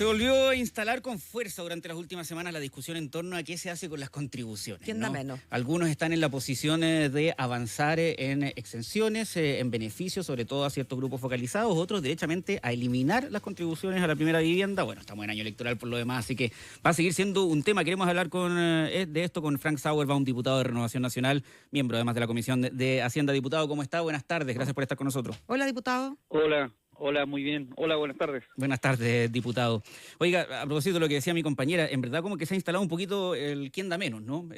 Se volvió a instalar con fuerza durante las últimas semanas la discusión en torno a qué se hace con las contribuciones. ¿Quién da menos? Algunos están en la posición de avanzar en exenciones, en beneficios, sobre todo a ciertos grupos focalizados, otros derechamente a eliminar las contribuciones a la primera vivienda. Bueno, estamos en año electoral por lo demás, así que va a seguir siendo un tema. Queremos hablar de esto con Frank Sauerbaum, diputado de Renovación Nacional, miembro además de la Comisión de Hacienda. Diputado, ¿cómo está? Buenas tardes, gracias por estar con nosotros. Hola, diputado. Hola, muy bien. Hola, buenas tardes. Buenas tardes, diputado. Oiga, a propósito de lo que decía mi compañera, en verdad como que se ha instalado un poquito el quién da menos, ¿no?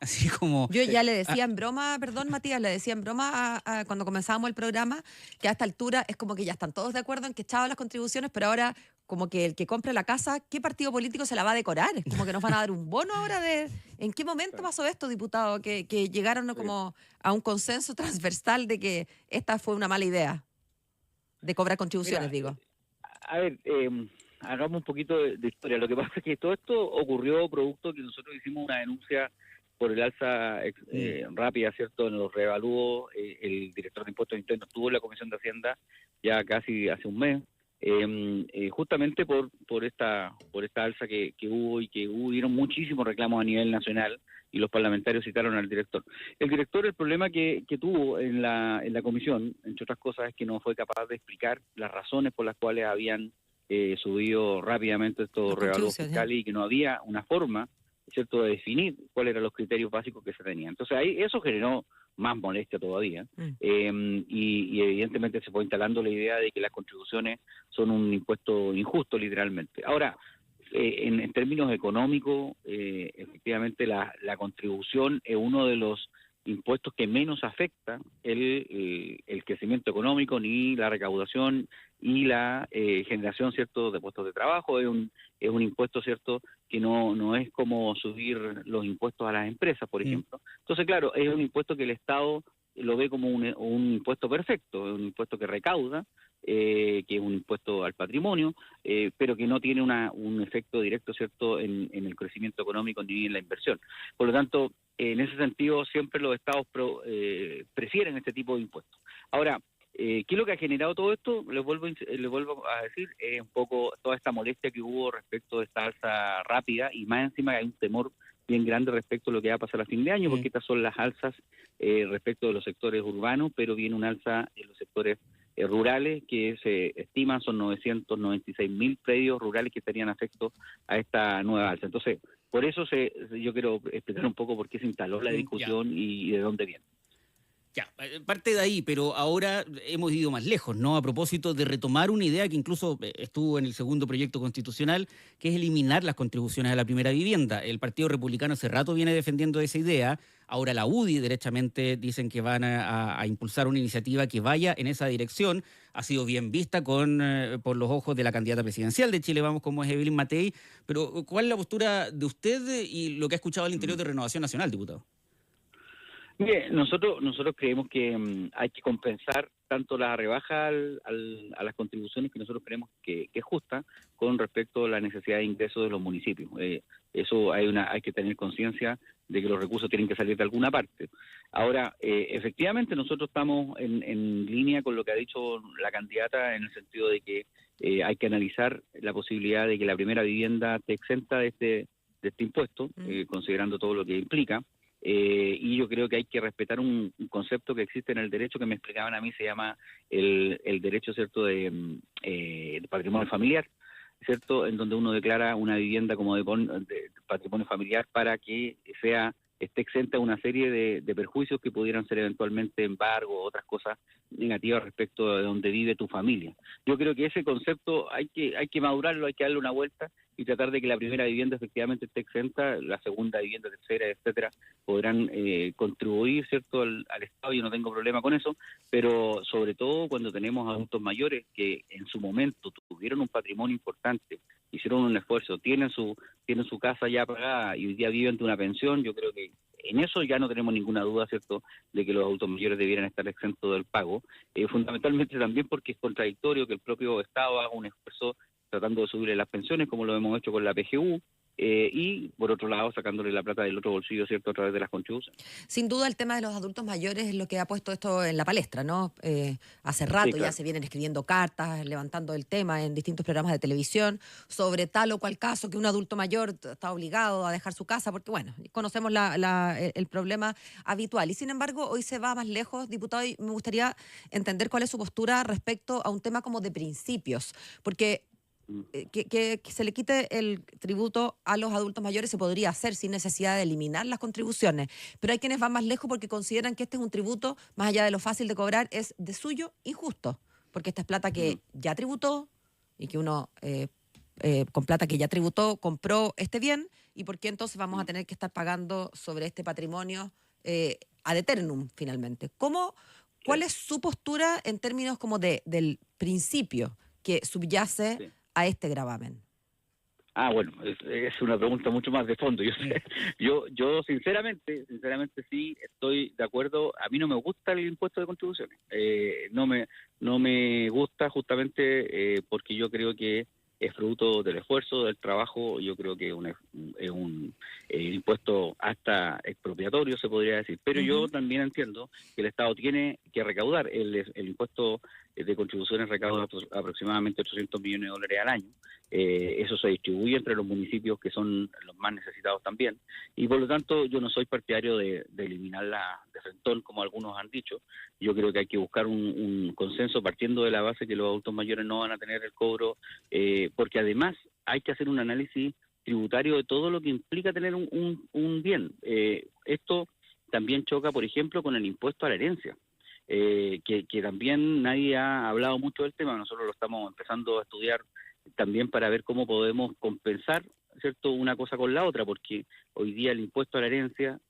Así como... Yo ya le decía en broma, perdón Matías, le decía en broma cuando comenzábamos el programa que a esta altura es como que ya están todos de acuerdo en que echaban las contribuciones, pero ahora como que el que compre la casa, ¿qué partido político se la va a decorar? Es como que nos van a dar un bono ahora de... ¿En qué momento pasó esto, diputado? Que llegaron como a un consenso transversal de que esta fue una mala idea de cobrar contribuciones, digo. A ver, hagamos un poquito de historia. Lo que pasa es que todo esto ocurrió producto que nosotros hicimos una denuncia por el alza rápida, ¿cierto?, en los revalúos. El director de Impuestos Internos estuvo en la Comisión de Hacienda ya casi hace un mes, justamente por esta alza que hubo y que hubieron muchísimos reclamos a nivel nacional y los parlamentarios citaron al director. El director, el problema que tuvo en la comisión, entre otras cosas, es que no fue capaz de explicar las razones por las cuales habían subido rápidamente estos revalúos fiscales y que no había una forma, ¿cierto?, de definir cuáles eran los criterios básicos que se tenían. Entonces ahí eso generó más molestia todavía y evidentemente se fue instalando la idea de que las contribuciones son un impuesto injusto, literalmente. Ahora, en términos económicos, efectivamente la contribución es uno de los impuestos que menos afecta el crecimiento económico, ni la recaudación y la generación, ¿cierto?, de puestos de trabajo. Es un impuesto, ¿cierto?, que no es como subir los impuestos a las empresas, por ejemplo. Entonces, claro, es un impuesto que el Estado lo ve como un impuesto perfecto, es un impuesto que recauda, que es un impuesto al patrimonio, pero que no tiene un efecto directo, ¿cierto?, en el crecimiento económico ni en la inversión. Por lo tanto, en ese sentido, siempre los estados prefieren este tipo de impuestos. Ahora, ¿qué es lo que ha generado todo esto? Les vuelvo a decir, un poco toda esta molestia que hubo respecto de esta alza rápida, y más encima hay un temor bien grande respecto a lo que va a pasar a fin de año, porque estas son las alzas respecto de los sectores urbanos, pero viene una alza en los sectores rurales que se estiman son 996.000 predios rurales que estarían afectos a esta nueva alza. Entonces, por eso yo quiero explicar un poco por qué se instaló la discusión y de dónde viene. Ya, parte de ahí, pero ahora hemos ido más lejos, ¿no? A propósito de retomar una idea que incluso estuvo en el segundo proyecto constitucional, que es eliminar las contribuciones a la primera vivienda. El Partido Republicano hace rato viene defendiendo esa idea. Ahora la UDI derechamente dicen que van a impulsar una iniciativa que vaya en esa dirección. Ha sido bien vista por los ojos de la candidata presidencial de Chile Vamos, como es Evelyn Matei. Pero, ¿cuál es la postura de usted y lo que ha escuchado al interior de Renovación Nacional, diputado? Mire, nosotros creemos que hay que compensar tanto la rebaja a las contribuciones que nosotros creemos que es justa con respecto a la necesidad de ingresos de los municipios. Eso hay que tener conciencia de que los recursos tienen que salir de alguna parte. Ahora, efectivamente nosotros estamos en línea con lo que ha dicho la candidata en el sentido de que hay que analizar la posibilidad de que la primera vivienda esté exenta de este impuesto, considerando todo lo que implica. Y yo creo que hay que respetar un concepto que existe en el derecho que me explicaban a mí, se llama el derecho, ¿cierto?, de patrimonio familiar, ¿cierto?, en donde uno declara una vivienda como de patrimonio familiar para que esté exenta de una serie de perjuicios que pudieran ser eventualmente embargo o otras cosas negativas respecto de donde vive tu familia. Yo creo que ese concepto hay que madurarlo, hay que darle una vuelta y tratar de que la primera vivienda efectivamente esté exenta, la segunda vivienda, tercera, etcétera, podrán contribuir, ¿cierto?, al Estado. Yo no tengo problema con eso, pero sobre todo cuando tenemos adultos mayores que en su momento tuvieron un patrimonio importante, hicieron un esfuerzo, tienen su casa ya pagada y hoy día viven de una pensión. Yo creo que en eso ya no tenemos ninguna duda, ¿cierto?, de que los adultos mayores debieran estar exentos del pago, fundamentalmente también porque es contradictorio que el propio Estado haga un esfuerzo tratando de subirle las pensiones, como lo hemos hecho con la PGU, y por otro lado sacándole la plata del otro bolsillo, ¿cierto?, a través de las contribuciones. Sin duda el tema de los adultos mayores es lo que ha puesto esto en la palestra, ¿no? Hace Sí, rato ya claro. se vienen escribiendo cartas, levantando el tema en distintos programas de televisión sobre tal o cual caso que un adulto mayor está obligado a dejar su casa, porque bueno, conocemos el problema habitual. Y sin embargo, hoy se va más lejos, diputado, y me gustaría entender cuál es su postura respecto a un tema como de principios, porque Mm. que se le quite el tributo a los adultos mayores se podría hacer sin necesidad de eliminar las contribuciones, pero hay quienes van más lejos porque consideran que este es un tributo, más allá de lo fácil de cobrar, es de suyo injusto, porque esta es plata Mm. que ya tributó y que uno con plata que ya tributó compró este bien, y por qué entonces vamos a tener que estar pagando sobre este patrimonio ad eternum finalmente. ¿Cuál Sí, es su postura en términos como del principio que subyace sí. a este gravamen? Bueno, es una pregunta mucho más de fondo. Yo sé, yo sinceramente sí estoy de acuerdo. A mí no me gusta el impuesto de contribuciones. No me gusta justamente porque yo creo que es fruto del esfuerzo, del trabajo. Yo creo que es un impuesto hasta expropiatorio, se podría decir. Pero yo Ujú. también entiendo que el Estado tiene que recaudar. El impuesto de contribuciones recauda aproximadamente $800 millones al año. Eso se distribuye entre los municipios que son los más necesitados también, y por lo tanto yo no soy partidario de eliminarla de frentón, como algunos han dicho. Yo creo que hay que buscar un consenso partiendo de la base que los adultos mayores no van a tener el cobro, porque además hay que hacer un análisis tributario de todo lo que implica tener un bien. Esto también choca, por ejemplo, con el impuesto a la herencia. Que también nadie ha hablado mucho del tema. Nosotros lo estamos empezando a estudiar también para ver cómo podemos compensar, ¿cierto?, una cosa con la otra, porque hoy día el impuesto a la herencia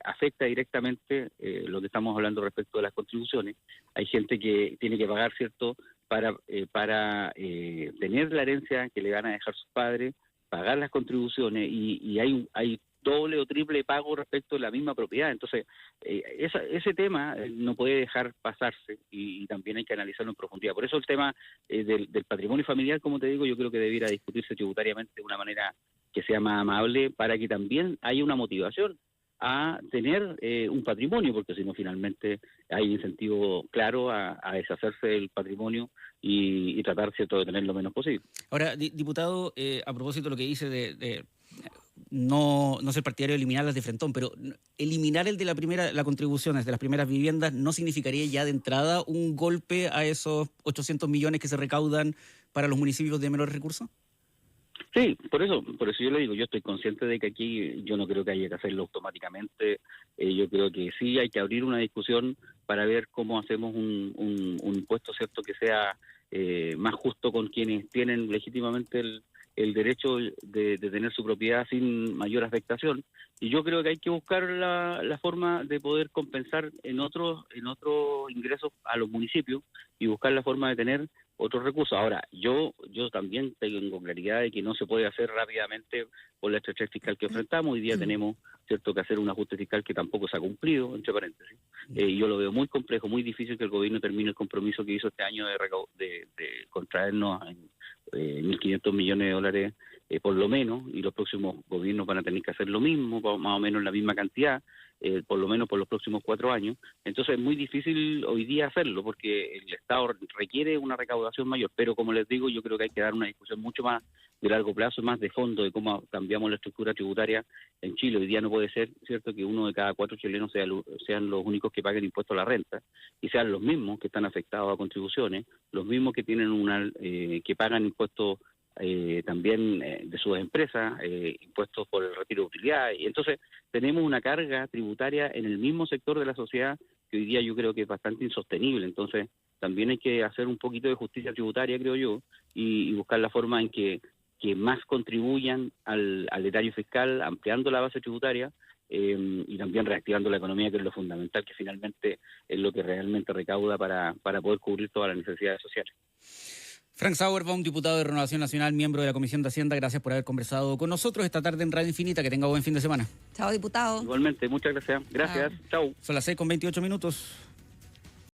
afecta directamente lo que estamos hablando respecto de las contribuciones. Hay gente que tiene que pagar, ¿cierto?, para tener la herencia que le van a dejar sus padres, pagar las contribuciones, y hay doble o triple pago respecto de la misma propiedad. Entonces, ese tema no puede dejar pasarse, y también hay que analizarlo en profundidad. Por eso el tema del patrimonio familiar, como te digo, yo creo que debiera discutirse tributariamente de una manera que sea más amable, para que también haya una motivación a tener un patrimonio, porque si no, finalmente hay incentivo claro a deshacerse del patrimonio y tratar, ¿cierto?, de tener lo menos posible. Ahora, diputado, a propósito de lo que dice de no ser partidario de eliminarlas de frentón, pero eliminar la contribución desde las primeras viviendas no significaría ya de entrada un golpe a esos 800 millones que se recaudan para los municipios de menores recursos. Sí, por eso yo le digo, yo estoy consciente de que aquí yo no creo que haya que hacerlo automáticamente. Yo creo que sí hay que abrir una discusión para ver cómo hacemos un impuesto, ¿cierto?, que sea más justo con quienes tienen legítimamente el derecho de tener su propiedad sin mayor afectación. Y yo creo que hay que buscar la forma de poder compensar en otros ingresos a los municipios, y buscar la forma de tener otros recursos. Ahora, yo también tengo claridad de que no se puede hacer rápidamente por la estrechez fiscal que enfrentamos. Hoy día tenemos, ¿cierto?, que hacer un ajuste fiscal que tampoco se ha cumplido, entre paréntesis. Y yo lo veo muy complejo, muy difícil que el gobierno termine el compromiso que hizo este año de contraernos en 1.500 millones de dólares por lo menos, y los próximos gobiernos van a tener que hacer lo mismo, más o menos la misma cantidad, por lo menos por los próximos 4 años. Entonces es muy difícil hoy día hacerlo, porque el Estado requiere una recaudación mayor, pero como les digo, yo creo que hay que dar una discusión mucho más de largo plazo, más de fondo, de cómo cambiamos la estructura tributaria en Chile. Hoy día no puede ser, ¿cierto?, que 1 de cada 4 chilenos sean los únicos que paguen impuestos a la renta, y sean los mismos que están afectados a contribuciones, los mismos que tienen que pagan impuestos también de sus empresas, impuestos por el retiro de utilidades. Y entonces tenemos una carga tributaria en el mismo sector de la sociedad que hoy día yo creo que es bastante insostenible. Entonces también hay que hacer un poquito de justicia tributaria, creo yo, y buscar la forma en que más contribuyan al detalle fiscal, ampliando la base tributaria, y también reactivando la economía, que es lo fundamental, que finalmente es lo que realmente recauda para poder cubrir todas las necesidades sociales. Frank Sauerbaum, diputado de Renovación Nacional, miembro de la Comisión de Hacienda, gracias por haber conversado con nosotros esta tarde en Radio Infinita. Que tenga buen fin de semana. Chao, diputado. Igualmente, muchas gracias. Gracias. Chau. Son las 6:28.